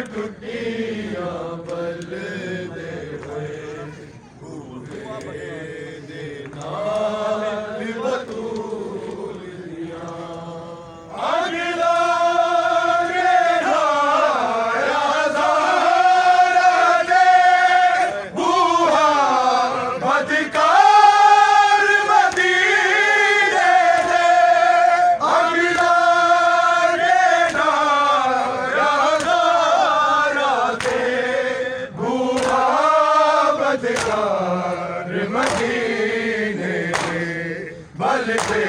टुटियां बल दे होए बूहे दे नाल बतूल दियां अगला गेढ़ाया ज़ारा दे बूहा बदकार मदीने दे अगला गेढ़ाया ज़ारा दे बूहा बदकार मदीने दे बलते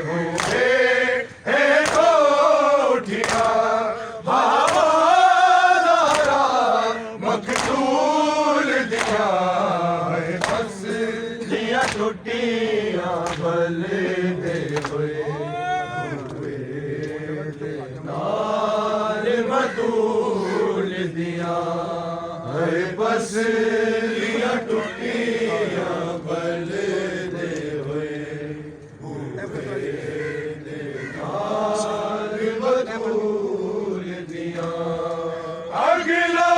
हुए है कोठिया हवादारा मखतूल दिया है बस दिया टुटियां बलते हुए नाल मतूल दिया है बस दिया टुटियां बलते हुए नाल मतूल दिया अगला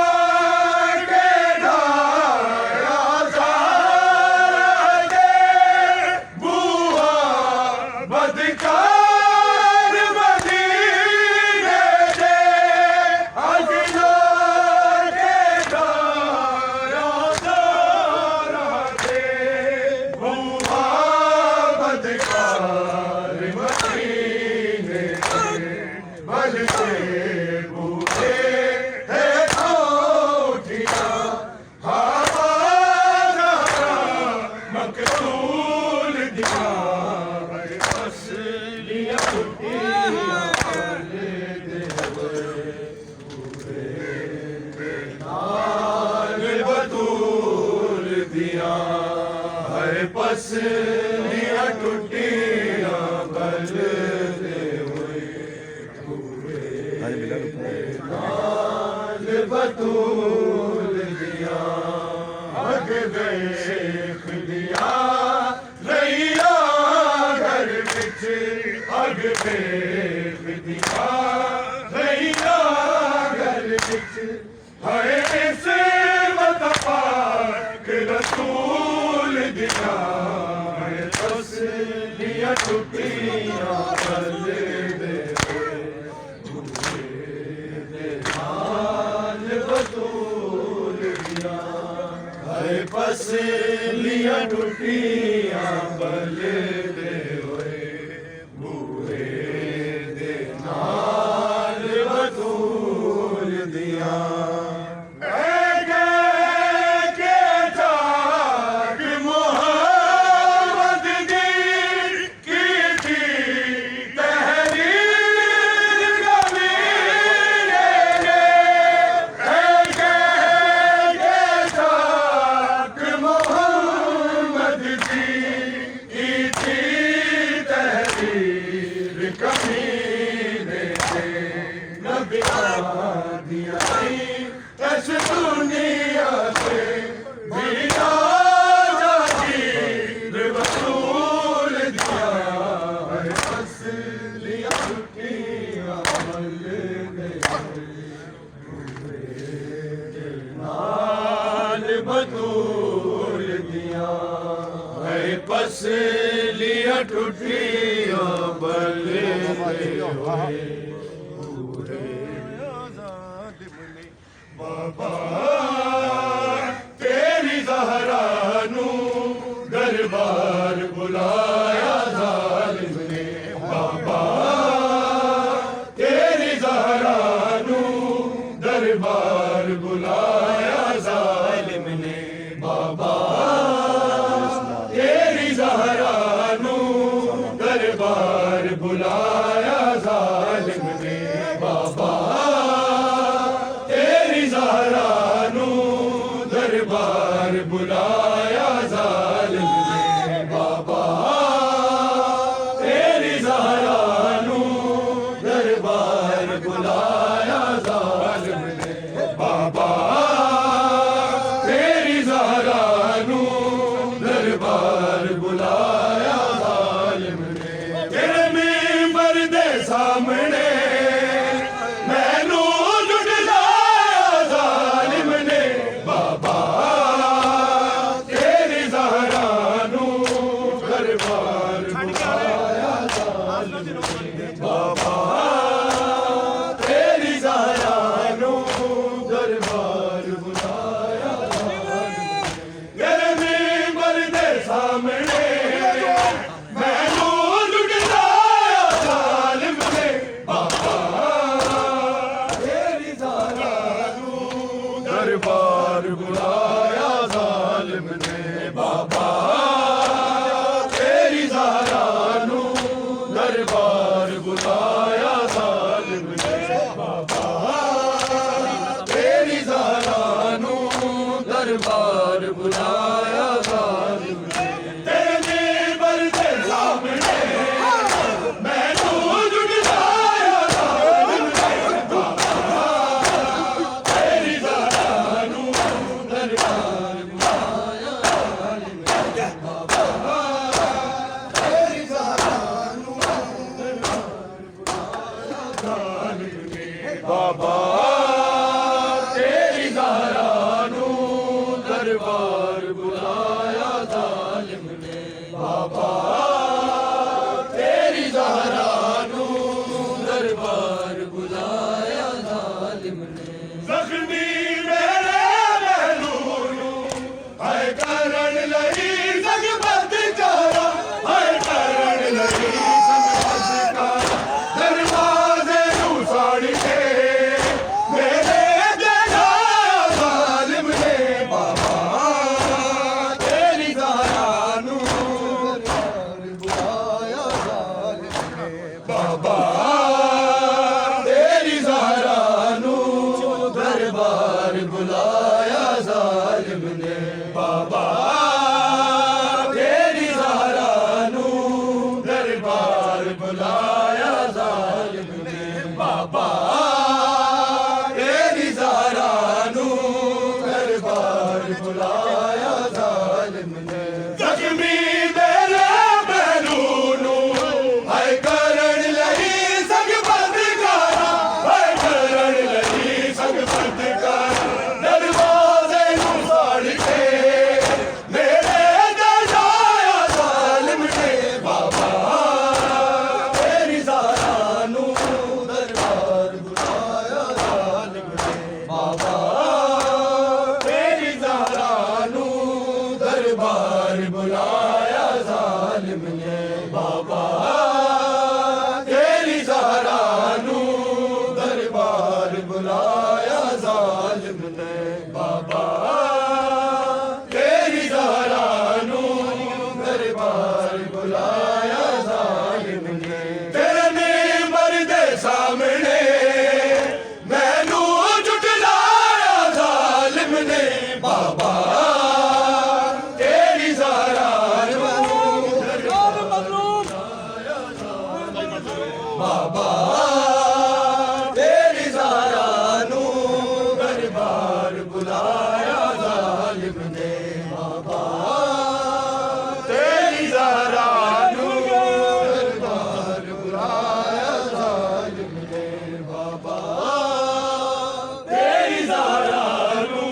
गेढ़ाया ज़ारा दे बूहा बदकार मदीने दे अगला गेढ़ाया ज़ारा दे बूहा बदकार मदीने दे बलते बूहे है कोठिया हवादारा मकतूल दिया है बस लिया टुटियां बलते हुए नाल बतूल दिया है बस लिया टुटियां बलते हुए नाल बतूल दिया अग देख लिया रैया घर बिच अग देख दिया रैया घर बिच है इसे मत पाक रसूल दिया है बस लिया टुटियां बलते नाल बतूल दिया है बस लिया टुटियां बलते हुए बूहे दे नाल बतूल दिया के जाग मोहम्मद दी की थी तहरीर कमीने ने के जाग मोहम्मद दी की थी तहरीर कमीने ने नबी दिया इस दुनिया से बिना जागीर वसूल दिया है बस लिया टुटियां बलते नाल बतूल दिया है बस लिया टुटियां बलते हुए बाबा तेरी ज़हरा नू दरबार बुलाया ज़ालिम ने बाबा तेरी ज़हरा नू दरबार बुलाया ज़ालिम ने बाबा तेरी ज़हरा नू दरबार बुलाया ज़ालिम ने बाबा ज़हरा नू दरबार बुलाया ज़ालिम ने बाबा तेरी ज़हरा नू दरबार बुलाया ज़ालिम ने बाबा तेरी ज़हरा नू दरबार बुलाया ज़ालिम ने तेरे मिंबर दरबार बुलाया जालिम ने बाबा तेरी ज़हरा नू दरबार बुलाया तेरे मिंबर दे सामने मैनू लुटाया जालिम ने बाबा तेरी ज़हरा नू दरबार बुलाया जालिम ने बाबा तेरी ज़हरा नू दरबार बुलाया जालिम ने बाबा तेरी ज़हरा नू दरबार बुलाया जालिम ने तेरे मिंबर दे सामने मैनू लुटाया जालिम ने बाबा तेरी ज़हरा नू दरबार बुलाया जालिम ने बाबा तेरी ज़हरा नू बाबा तेरी ज़हरा नू दरबार बुलाया जालिम ने बाबा तेरी ज़हरा नू दरबार बुलाया जालिम ने ज़ख्मी मेरे महलूलू है करण लई जगबद कारा है करण लई जगबद कारा दरवाजे नू साड़ के मेरे जगाया जालिम ने बाबा तेरी ज़हरा नू दरबार बुलाया जालिम ने बाबा तेरी ज़हरा नू दरबार बुलाया जालिम ने बाबा तेरी ज़हरा नू दरबार बुलाया जालिम ने बाबा तेरी ज़हरा नू दरबार बुलाया जालिम ने ज़ख्मी मेरे महलूलू है करण लई जगबद कारा है करण लई जगबद कारा दरवाजे नू साड़ के मेरे जगाया जालिम ने बाबा तेरी ज़हरा नू दरबार बुलाया जालिम ने बाबा तेरी ज़हरा नू दरबार बुलाया जालिम ने बाबा तेरी ज़हरा नू दरबार बुलाया जालिम ने बाबा तेरी ज़हरा नू दरबार बुलाया जालिम ने तेरे मिंबर दे सामने मैनू झुठलाया जालिम ने बाबा तेरी ज़हरा नू दरबार बुलाया जालिम ने बाबा तेरी ज़हरा नू दरबार बुलाया जालिम ने बाबा तेरी ज़हरा नू दरबार बुलाया जालिम ने बाबा तेरी ज़हरा नू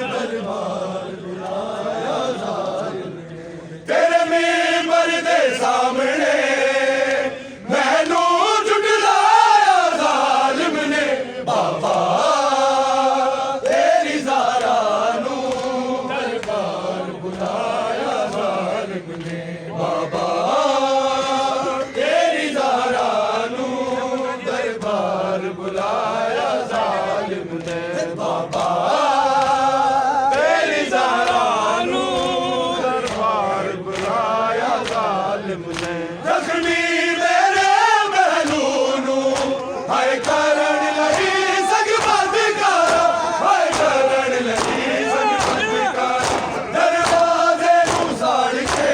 दरबार बुलाया जालिम ने तेरे मिंबर दे सामने मैनू झुठलाया जालिम ने बाबा तेरी ज़हरा नू दरबार बुलाया जालिम ने बाबा तेरी ज़हरा नू दरबार बुलाया जालिम ने बाबा तेरी ज़हरा नू दरबार बुलाया जालिम ने ज़ख्मी मेरे महलूलू है करण लई जगबद कारा है करण लई जगबद कारा दरवाजे नू साड़ के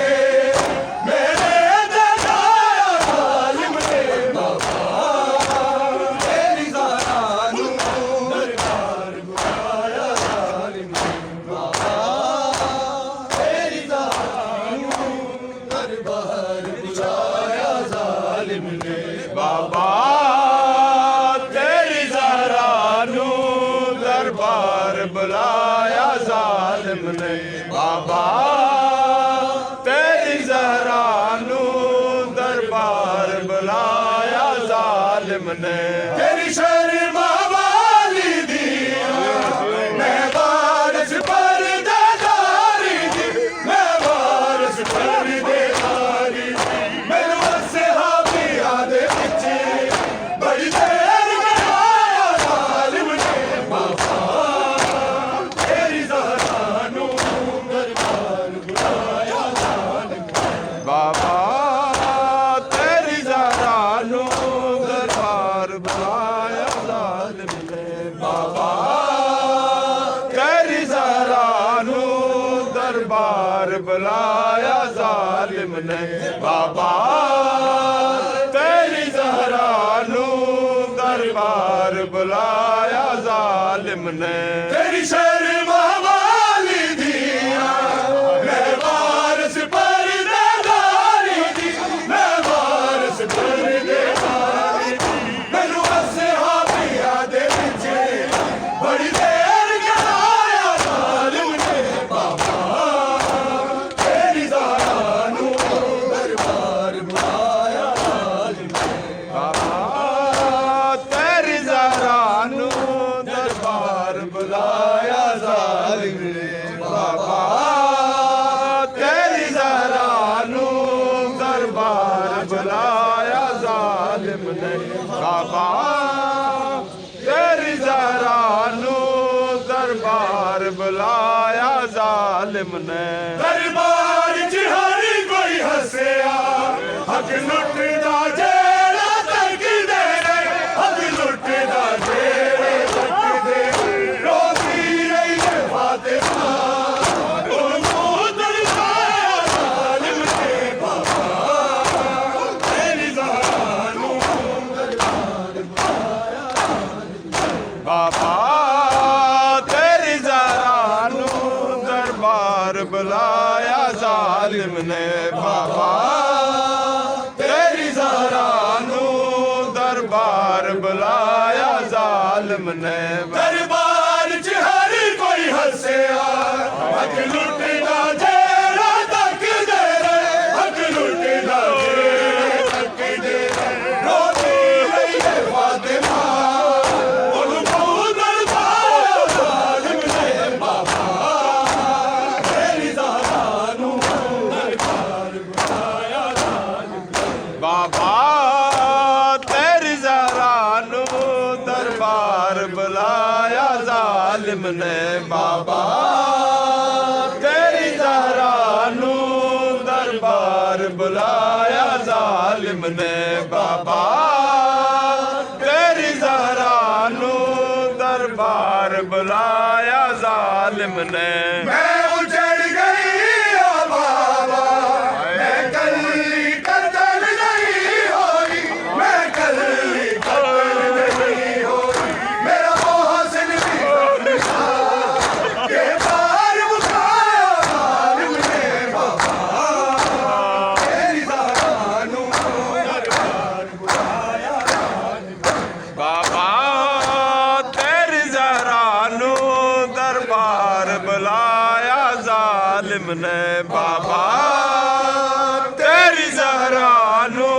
मेरे जगाया जालिम ने बाबा तेरी ज़हरा नू दरबार बुलाया जालिम ने बाबा तेरी ज़हरा नू दरबार बुलाया जालिम ने बाबा तेरी ज़हरा नू दरबार बुलाया जालिम ने बाबा तेरी ज़हरा जालिम ने तेरी शर्मा वाली दिया मैं वारिस परदेदारी दी मैं वारिस परदेदारी दी मैनू हसे हाबिया दे पिछे बड़ी देर बनाया जालिम ने बाबा तेरी ज़हरा नू दरबार बुलाया जालिम ने बाबा तेरी ज़हरा नू दरबार बुलाया जालिम ने बाबा तेरी ज़हरा नू दरबार बुलाया जालिम ने बाबा तेरी ज़हरा नू दरबार बुलाया जालिम ने तेरी शर्मा वाली दिया मैं वारिस परदेदारी दी मैं वारिस परदेदारी दी मैनू हसे हाबिया दे पिछे बड़ी देर कराया जालिम ने बाबा तेरी ज़हरा नू दरबार बुलाया जालिम ने बाबा तेरी ज़हरा नू दरबार बुलाया जालिम ने बाबा तेरी ज़हरा नू दरबार बुलाया जालिम ने बाबा तेरी ज़हरा नू दरबार बुलाया जालिम ने दरबार च हर कोई हसया हक लुटदा जेड़ा तकदे हक लुटदा जेड़े तकदे रोती रही है फातिमा उनको दरबाया जालिम ने बाबा तेरी ज़हरा नू दरबार बुलाया बाबा तेरी ज़हरा नू दरबार बुलाया जालिम ने बाबा तेरी ज़हरा नू दरबार बुलाया जालिम ने दरबार च हर कोई हसया हक लुटदा जेड़ा तकदे हक लुटदा जेड़ा तकदे रोती रही है फातिमा उनको दरबाया जालिम ने बाबा तेरी ज़हरा नू दरबार बुलाया जालिम ने बाबा तेरी ज़हरा नू दरबार बुलाया जालिम ने बाबा तेरी ज़हरा नू दरबार बुलाया जालिम ने बाबा तेरी ज़हरा नू दरबार बुलाया जालिम ने मैं उजड़ गई ओ बाबा मैं कल्ली कत्ल नहीं होई मैं कल्ली कत्ल नहीं होई मेरा मोहसिन भी के बार मुकाया जालिम ने बाबा तेरी ज़हरा नू दरबार बुलाया जालिम ने बाबा तेरी ज़हरा नू दरबार बुलाया जालिम ने बाबा तेरी ज़हरा नू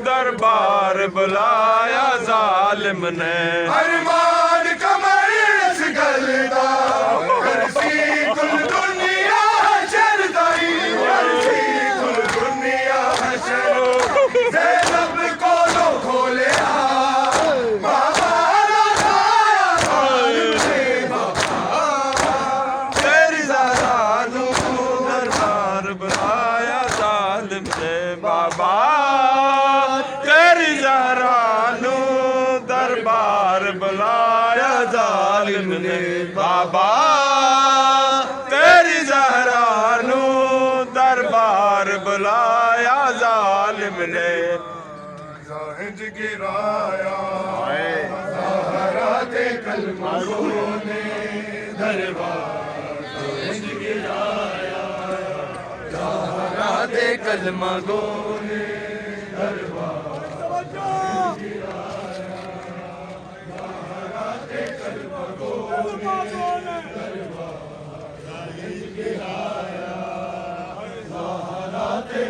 दरबार बुलाया जालिम ने अरमान कमर इस गलदा करसी कुल दुनिया शरदाई करसी कुल दुनिया शर ज़ैनब को लो खोलिया बाबा लगाया जालिम ने बाबा तेरी ज़हरा नू दरबार बुलाया जालिम ने बाबा तेरी ज़हरा नू दरबार बुलाया जालिम ने बाबा तेरी ज़हरा नू दरबार बुलाया जालिम ने इंज गिराया ज़हरा दे कलमा ने दरबार इंज गिराया ज़हरा दे कलमा ने दरबार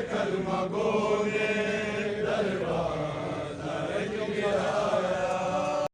कलमा गो